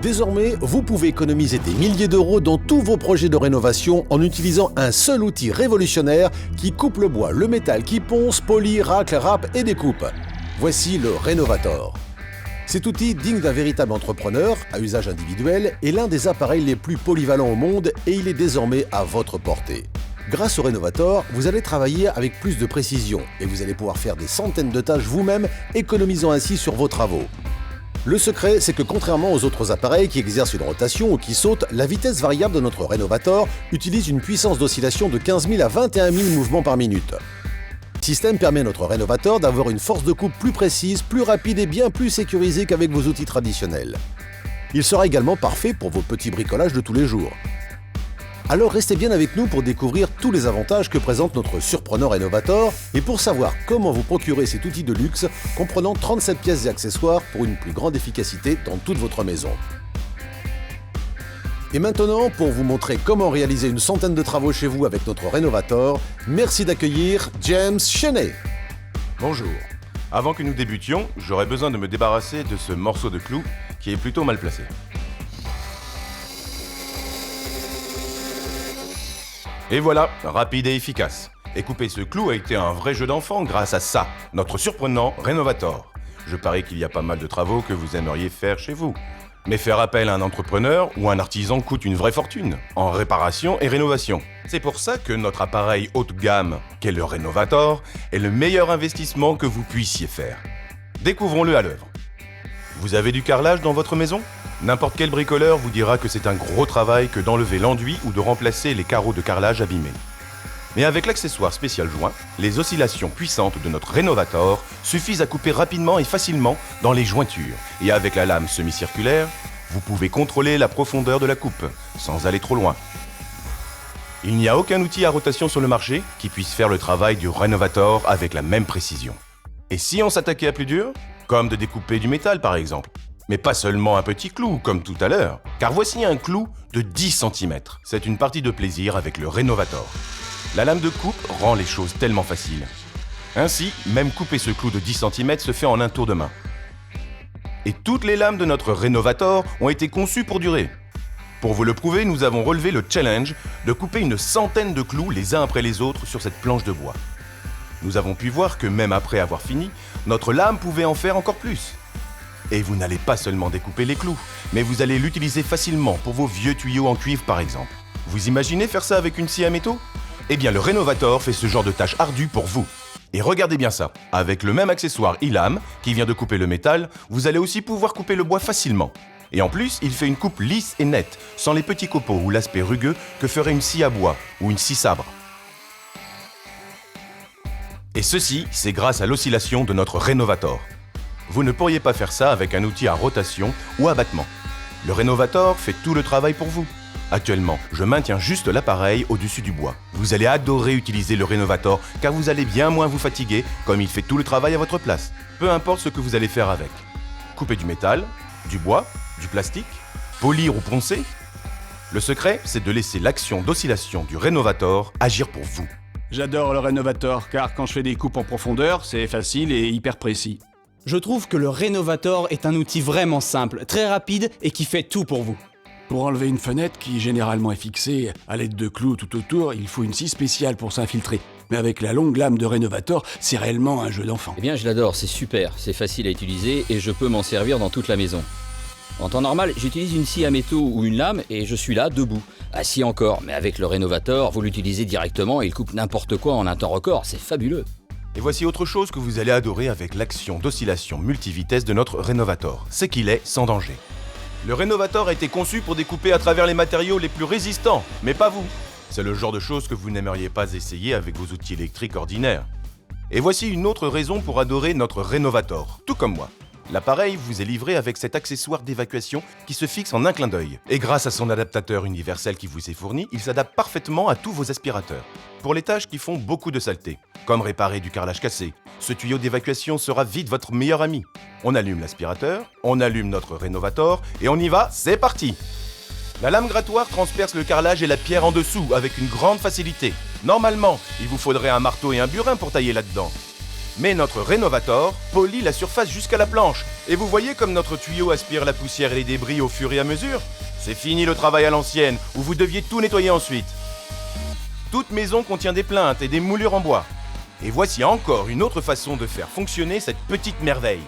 Désormais, vous pouvez économiser des milliers d'euros dans tous vos projets de rénovation en utilisant un seul outil révolutionnaire qui coupe le bois, le métal, qui ponce, polit, racle, râpe et découpe. Voici le Rénovator. Cet outil, digne d'un véritable entrepreneur, à usage individuel, est l'un des appareils les plus polyvalents au monde et il est désormais à votre portée. Grâce au Rénovator, vous allez travailler avec plus de précision et vous allez pouvoir faire des centaines de tâches vous-même, économisant ainsi sur vos travaux. Le secret, c'est que contrairement aux autres appareils qui exercent une rotation ou qui sautent, la vitesse variable de notre Rénovator utilise une puissance d'oscillation de 15 000 à 21 000 mouvements par minute. Ce système permet à notre Rénovator d'avoir une force de coupe plus précise, plus rapide et bien plus sécurisée qu'avec vos outils traditionnels. Il sera également parfait pour vos petits bricolages de tous les jours. Alors restez bien avec nous pour découvrir tous les avantages que présente notre surprenant Rénovator et pour savoir comment vous procurer cet outil de luxe comprenant 37 pièces et accessoires pour une plus grande efficacité dans toute votre maison. Et maintenant, pour vous montrer comment réaliser une centaine de travaux chez vous avec notre Rénovator, merci d'accueillir James Cheney. Bonjour. Avant que nous débutions, j'aurais besoin de me débarrasser de ce morceau de clou qui est plutôt mal placé. Et voilà, rapide et efficace. Et couper ce clou a été un vrai jeu d'enfant grâce à ça, notre surprenant Rénovator. Je parie qu'il y a pas mal de travaux que vous aimeriez faire chez vous. Mais faire appel à un entrepreneur ou un artisan coûte une vraie fortune, en réparation et rénovation. C'est pour ça que notre appareil haut de gamme, qu'est le Rénovator, est le meilleur investissement que vous puissiez faire. Découvrons-le à l'œuvre. Vous avez du carrelage dans votre maison ? N'importe quel bricoleur vous dira que c'est un gros travail que d'enlever l'enduit ou de remplacer les carreaux de carrelage abîmés. Mais avec l'accessoire spécial joint, les oscillations puissantes de notre Rénovator suffisent à couper rapidement et facilement dans les jointures. Et avec la lame semi-circulaire, vous pouvez contrôler la profondeur de la coupe, sans aller trop loin. Il n'y a aucun outil à rotation sur le marché qui puisse faire le travail du Rénovator avec la même précision. Et si on s'attaquait à plus dur ? Comme de découper du métal par exemple. Mais pas seulement un petit clou, comme tout à l'heure, car voici un clou de 10 cm. C'est une partie de plaisir avec le Rénovator. La lame de coupe rend les choses tellement faciles. Ainsi, même couper ce clou de 10 cm se fait en un tour de main. Et toutes les lames de notre Rénovator ont été conçues pour durer. Pour vous le prouver, nous avons relevé le challenge de couper une centaine de clous les uns après les autres sur cette planche de bois. Nous avons pu voir que même après avoir fini, notre lame pouvait en faire encore plus. Et vous n'allez pas seulement découper les clous, mais vous allez l'utiliser facilement pour vos vieux tuyaux en cuivre par exemple. Vous imaginez faire ça avec une scie à métaux ? Eh bien le Rénovator fait ce genre de tâche ardue pour vous. Et regardez bien ça, avec le même accessoire e-lame qui vient de couper le métal, vous allez aussi pouvoir couper le bois facilement. Et en plus, il fait une coupe lisse et nette, sans les petits copeaux ou l'aspect rugueux que ferait une scie à bois ou une scie sabre. Et ceci, c'est grâce à l'oscillation de notre Rénovator. Vous ne pourriez pas faire ça avec un outil à rotation ou à battement. Le Rénovator fait tout le travail pour vous. Actuellement, je maintiens juste l'appareil au-dessus du bois. Vous allez adorer utiliser le Rénovator car vous allez bien moins vous fatiguer comme il fait tout le travail à votre place. Peu importe ce que vous allez faire avec. Couper du métal, du bois, du plastique, polir ou poncer. Le secret, c'est de laisser l'action d'oscillation du Rénovator agir pour vous. J'adore le Rénovator car quand je fais des coupes en profondeur, c'est facile et hyper précis. Je trouve que le Rénovator est un outil vraiment simple, très rapide et qui fait tout pour vous. Pour enlever une fenêtre qui généralement est fixée à l'aide de clous tout autour, il faut une scie spéciale pour s'infiltrer. Mais avec la longue lame de Rénovator, c'est réellement un jeu d'enfant. Eh bien, je l'adore, c'est super, c'est facile à utiliser et je peux m'en servir dans toute la maison. En temps normal, j'utilise une scie à métaux ou une lame et je suis là, debout. Assis encore, mais avec le Rénovator, vous l'utilisez directement et il coupe n'importe quoi en un temps record, c'est fabuleux. Et voici autre chose que vous allez adorer avec l'action d'oscillation multivitesse de notre Rénovator, c'est qu'il est sans danger. Le Rénovator a été conçu pour découper à travers les matériaux les plus résistants, mais pas vous. C'est le genre de choses que vous n'aimeriez pas essayer avec vos outils électriques ordinaires. Et voici une autre raison pour adorer notre Rénovator, tout comme moi. L'appareil vous est livré avec cet accessoire d'évacuation qui se fixe en un clin d'œil. Et grâce à son adaptateur universel qui vous est fourni, il s'adapte parfaitement à tous vos aspirateurs. Pour les tâches qui font beaucoup de saleté, comme réparer du carrelage cassé, ce tuyau d'évacuation sera vite votre meilleur ami. On allume l'aspirateur, on allume notre Rénovator et on y va, c'est parti! La lame grattoir transperce le carrelage et la pierre en dessous avec une grande facilité. Normalement, il vous faudrait un marteau et un burin pour tailler là-dedans. Mais notre Rénovator polit la surface jusqu'à la planche. Et vous voyez comme notre tuyau aspire la poussière et les débris au fur et à mesure? C'est fini le travail à l'ancienne, où vous deviez tout nettoyer ensuite. Toute maison contient des plinthes et des moulures en bois. Et voici encore une autre façon de faire fonctionner cette petite merveille.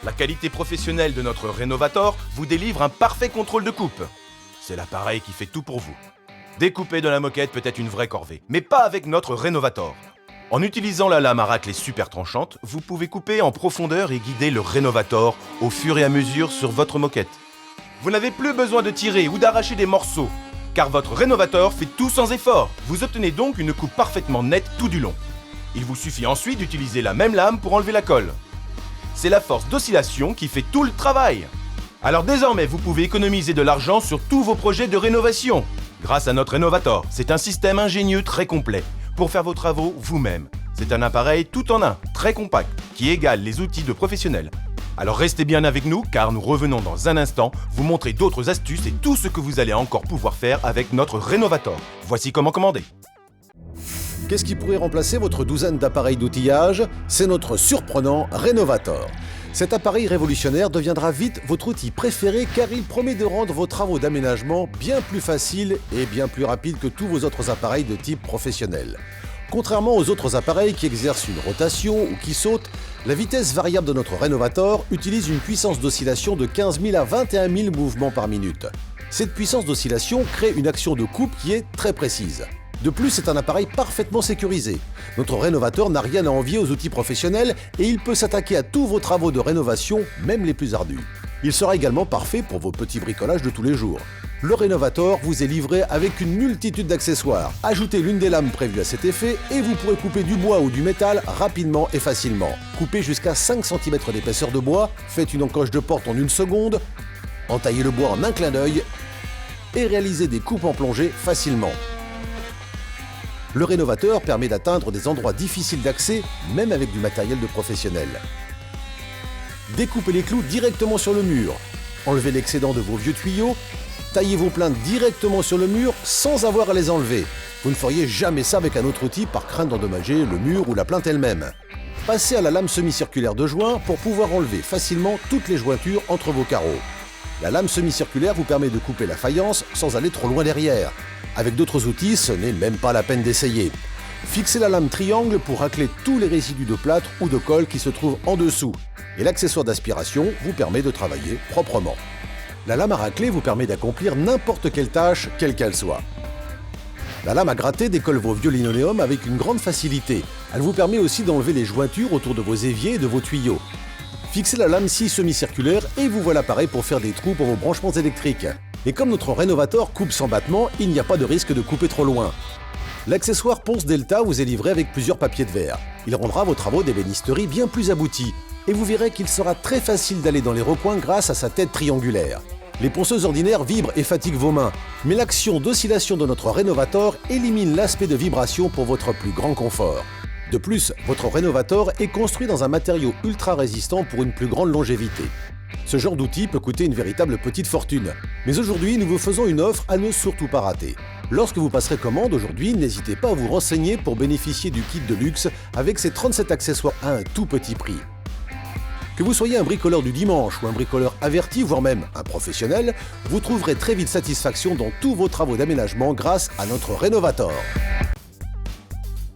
La qualité professionnelle de notre Rénovator vous délivre un parfait contrôle de coupe. C'est l'appareil qui fait tout pour vous. Découper de la moquette peut être une vraie corvée, mais pas avec notre Rénovator. En utilisant la lame à racler super tranchante, vous pouvez couper en profondeur et guider le Rénovator au fur et à mesure sur votre moquette. Vous n'avez plus besoin de tirer ou d'arracher des morceaux, car votre Rénovator fait tout sans effort. Vous obtenez donc une coupe parfaitement nette tout du long. Il vous suffit ensuite d'utiliser la même lame pour enlever la colle. C'est la force d'oscillation qui fait tout le travail. Alors désormais, vous pouvez économiser de l'argent sur tous vos projets de rénovation. Grâce à notre Rénovator, c'est un système ingénieux très complet pour faire vos travaux vous-même. C'est un appareil tout en un, très compact, qui égale les outils de professionnels. Alors restez bien avec nous, car nous revenons dans un instant vous montrer d'autres astuces et tout ce que vous allez encore pouvoir faire avec notre Rénovator. Voici comment commander. Qu'est-ce qui pourrait remplacer votre douzaine d'appareils d'outillage? C'est notre surprenant Rénovator. Cet appareil révolutionnaire deviendra vite votre outil préféré car il promet de rendre vos travaux d'aménagement bien plus faciles et bien plus rapides que tous vos autres appareils de type professionnel. Contrairement aux autres appareils qui exercent une rotation ou qui sautent, la vitesse variable de notre Rénovator utilise une puissance d'oscillation de 15 000 à 21 000 mouvements par minute. Cette puissance d'oscillation crée une action de coupe qui est très précise. De plus, c'est un appareil parfaitement sécurisé. Notre Rénovator n'a rien à envier aux outils professionnels et il peut s'attaquer à tous vos travaux de rénovation, même les plus ardus. Il sera également parfait pour vos petits bricolages de tous les jours. Le Rénovator vous est livré avec une multitude d'accessoires. Ajoutez l'une des lames prévues à cet effet et vous pourrez couper du bois ou du métal rapidement et facilement. Coupez jusqu'à 5 cm d'épaisseur de bois, faites une encoche de porte en 1 seconde, entaillez le bois en un clin d'œil et réalisez des coupes en plongée facilement. Le Rénovator permet d'atteindre des endroits difficiles d'accès, même avec du matériel de professionnel. Découpez les clous directement sur le mur. Enlevez l'excédent de vos vieux tuyaux. Taillez vos plaintes directement sur le mur sans avoir à les enlever. Vous ne feriez jamais ça avec un autre outil par crainte d'endommager le mur ou la plainte elle-même. Passez à la lame semi-circulaire de joint pour pouvoir enlever facilement toutes les jointures entre vos carreaux. La lame semi-circulaire vous permet de couper la faïence sans aller trop loin derrière. Avec d'autres outils, ce n'est même pas la peine d'essayer. Fixez la lame triangle pour racler tous les résidus de plâtre ou de colle qui se trouvent en dessous. Et l'accessoire d'aspiration vous permet de travailler proprement. La lame à racler vous permet d'accomplir n'importe quelle tâche, quelle qu'elle soit. La lame à gratter décolle vos vieux linoléums avec une grande facilité. Elle vous permet aussi d'enlever les jointures autour de vos éviers et de vos tuyaux. Fixez la lame scie semi-circulaire et vous voilà pareil pour faire des trous pour vos branchements électriques. Et comme notre Rénovator coupe sans battement, il n'y a pas de risque de couper trop loin. L'accessoire Ponce Delta vous est livré avec plusieurs papiers de verre. Il rendra vos travaux d'ébénisterie bien plus aboutis. Et vous verrez qu'il sera très facile d'aller dans les recoins grâce à sa tête triangulaire. Les ponceuses ordinaires vibrent et fatiguent vos mains, mais l'action d'oscillation de notre Rénovator élimine l'aspect de vibration pour votre plus grand confort. De plus, votre Rénovator est construit dans un matériau ultra résistant pour une plus grande longévité. Ce genre d'outil peut coûter une véritable petite fortune. Mais aujourd'hui, nous vous faisons une offre à ne surtout pas rater. Lorsque vous passerez commande aujourd'hui, n'hésitez pas à vous renseigner pour bénéficier du kit de luxe avec ses 37 accessoires à un tout petit prix. Que vous soyez un bricoleur du dimanche ou un bricoleur averti, voire même un professionnel, vous trouverez très vite satisfaction dans tous vos travaux d'aménagement grâce à notre Rénovator.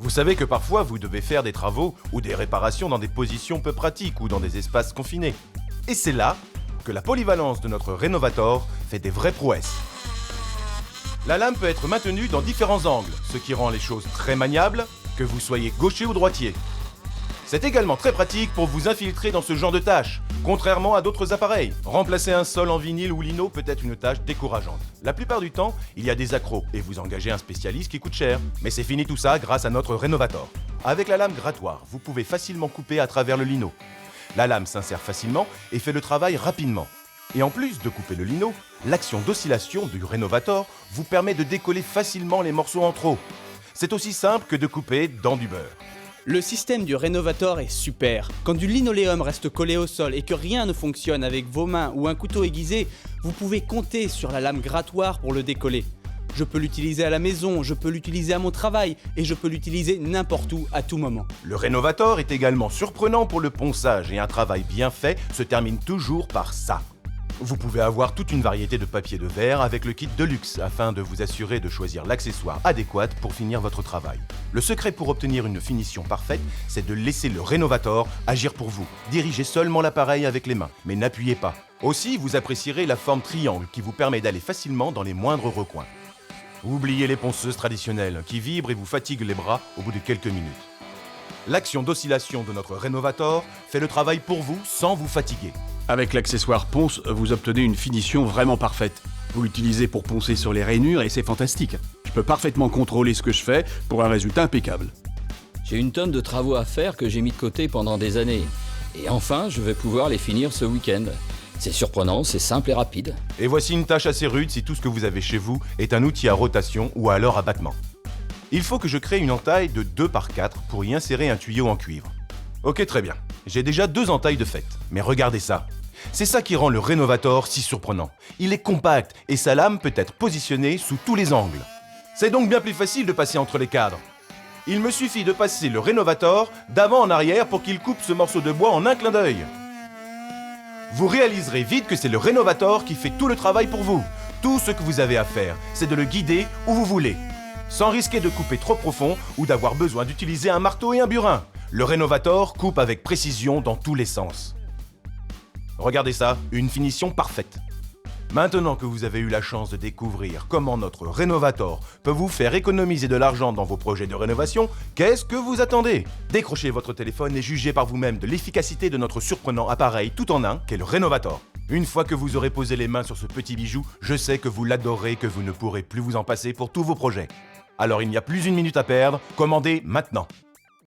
Vous savez que parfois vous devez faire des travaux ou des réparations dans des positions peu pratiques ou dans des espaces confinés. Et c'est là que la polyvalence de notre Rénovator fait des vraies prouesses. La lame peut être maintenue dans différents angles, ce qui rend les choses très maniables, que vous soyez gaucher ou droitier. C'est également très pratique pour vous infiltrer dans ce genre de tâches, contrairement à d'autres appareils. Remplacer un sol en vinyle ou lino peut être une tâche décourageante. La plupart du temps, il y a des accros et vous engagez un spécialiste qui coûte cher. Mais c'est fini tout ça grâce à notre Rénovator. Avec la lame grattoir, vous pouvez facilement couper à travers le lino. La lame s'insère facilement et fait le travail rapidement. Et en plus de couper le lino, l'action d'oscillation du Rénovator vous permet de décoller facilement les morceaux en trop. C'est aussi simple que de couper dans du beurre. Le système du Rénovator est super. Quand du linoléum reste collé au sol et que rien ne fonctionne avec vos mains ou un couteau aiguisé, vous pouvez compter sur la lame grattoir pour le décoller. Je peux l'utiliser à la maison, je peux l'utiliser à mon travail et je peux l'utiliser n'importe où, à tout moment. Le Rénovator est également surprenant pour le ponçage et un travail bien fait se termine toujours par ça. Vous pouvez avoir toute une variété de papier de verre avec le kit de luxe afin de vous assurer de choisir l'accessoire adéquat pour finir votre travail. Le secret pour obtenir une finition parfaite, c'est de laisser le Rénovator agir pour vous. Dirigez seulement l'appareil avec les mains, mais n'appuyez pas. Aussi, vous apprécierez la forme triangle qui vous permet d'aller facilement dans les moindres recoins. Oubliez les ponceuses traditionnelles qui vibrent et vous fatiguent les bras au bout de quelques minutes. L'action d'oscillation de notre Rénovator fait le travail pour vous sans vous fatiguer. Avec l'accessoire ponce, vous obtenez une finition vraiment parfaite. Vous l'utilisez pour poncer sur les rainures et c'est fantastique. Je peux parfaitement contrôler ce que je fais pour un résultat impeccable. J'ai une tonne de travaux à faire que j'ai mis de côté pendant des années. Et enfin, je vais pouvoir les finir ce week-end. C'est surprenant, c'est simple et rapide. Et voici une tâche assez rude si tout ce que vous avez chez vous est un outil à rotation ou alors à battement. Il faut que je crée une entaille de 2 par 4 pour y insérer un tuyau en cuivre. Ok, très bien. J'ai déjà 2 entailles de fait. Mais regardez ça. C'est ça qui rend le Rénovator si surprenant. Il est compact et sa lame peut être positionnée sous tous les angles. C'est donc bien plus facile de passer entre les cadres. Il me suffit de passer le Rénovator d'avant en arrière pour qu'il coupe ce morceau de bois en un clin d'œil. Vous réaliserez vite que c'est le Rénovator qui fait tout le travail pour vous. Tout ce que vous avez à faire, c'est de le guider où vous voulez, sans risquer de couper trop profond ou d'avoir besoin d'utiliser un marteau et un burin. Le Rénovator coupe avec précision dans tous les sens. Regardez ça, une finition parfaite. Maintenant que vous avez eu la chance de découvrir comment notre Rénovator peut vous faire économiser de l'argent dans vos projets de rénovation, qu'est-ce que vous attendez? Décrochez votre téléphone et jugez par vous-même de l'efficacité de notre surprenant appareil tout en un qu'est le Rénovator. Une fois que vous aurez posé les mains sur ce petit bijou, je sais que vous l'adorez et que vous ne pourrez plus vous en passer pour tous vos projets. Alors il n'y a plus une minute à perdre, commandez maintenant.